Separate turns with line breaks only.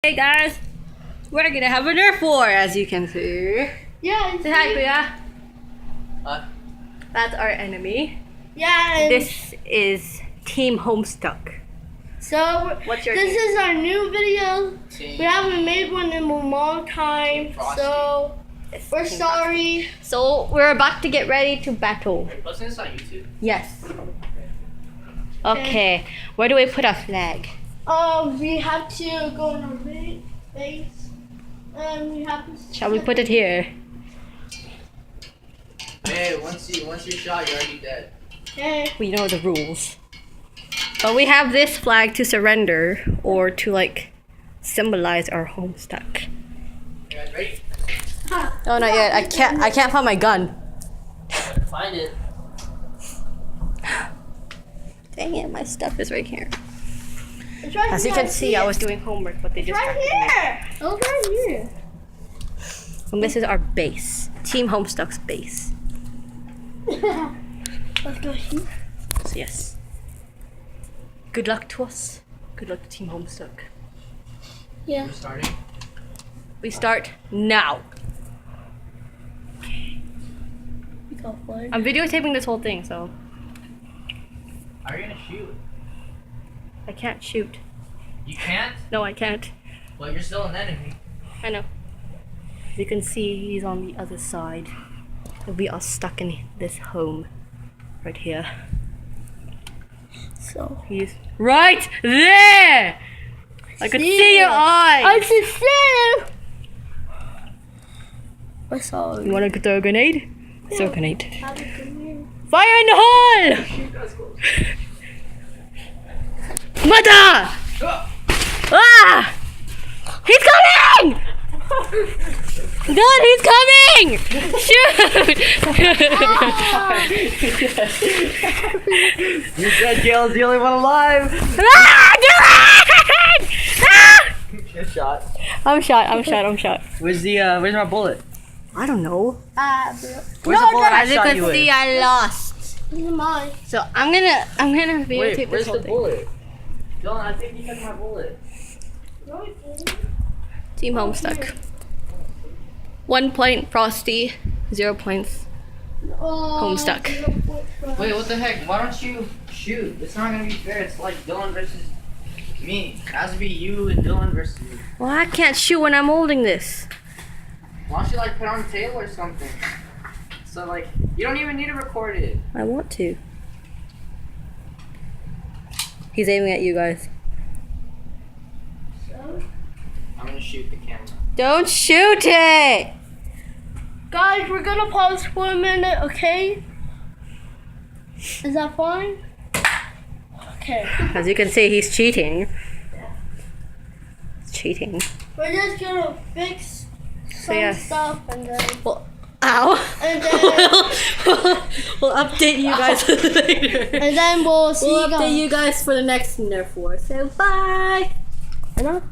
Hey guys, we're gonna have a Nerf War, as you can see.
Yeah.
Say hi, Kuya. That's our enemy.
Yeah. And
this is Team Homestuck.
So
What's your
this
team?
is our new video.
Team.
We haven't made one in a long time,
Frosty.
so we're
Team
sorry.
So we're about to get ready to battle.
Wait, wasn't this on YouTube?
Yes. Okay. Where do we put our flag?
We have to go on our base, and we have to.
Shall we put it here?
Hey, once you shot, you're already dead.
Okay.
We know the rules. But we have this flag to surrender or to like symbolize our Homestuck.
You guys ready?
Oh, not yet. I can't find my gun.
Find it.
Dang it, my stuff is right here.
It's right
As you
here.
can see, I was doing homework, but they
It's
just
right here. Oh, right here.
And this is our base. Team Homestuck's base.
Let's go here.
So yes. Good luck to us. Good luck to Team Homestuck.
Yeah.
We're starting.
We start now.
We got one.
I'm videotaping this whole thing, so
How are you gonna shoot?
I can't shoot.
You can't?
No, I can't.
Well, you're still an enemy.
I know. As you can see, he's on the other side. And we are stuck in this home. Right here.
So.
He's right there! I could see your
I
eyes!
can see. I saw
You wanna throw a grenade? Throw a grenade.
Have a good
Fire in the hole!
Shoot, that's close.
Mother! Ah! He's coming! Dad, he's coming! Shoot!
You said Gail's the only one alive.
Ah! Do it! Ah!
Good shot.
I'm shot.
Where's my bullet?
I don't know.
Where's the bullet I
As you
shot
can
you
see,
with?
I lost.
This is mine.
So I'm gonna videotape
Wait,
this
where's
whole
the
thing.
bullet? Dylan, I think you took my bullet.
Team Homestuck. 1 point Frosty, 0 points. Homestuck.
Wait, what the heck? Why don't you shoot? It's not gonna be fair. It's like Dylan versus me. It has to be you and Dylan versus me.
Well, I can't shoot when I'm holding this.
Why don't you like put on the table or something? So like, you don't even need to record it.
I want to. He's aiming at you guys.
I'm gonna shoot the camera.
Don't shoot it!
Guys, we're gonna pause for a minute, okay? Is that fine? Okay.
As you can see, he's cheating. He's cheating.
We're just gonna fix some
yes.
stuff and then.
Well, ow!
And then.
We'll update you guys later.
And then we'll see
We'll
you
update
guys.
you guys for the next Nerf War. So bye!
I know.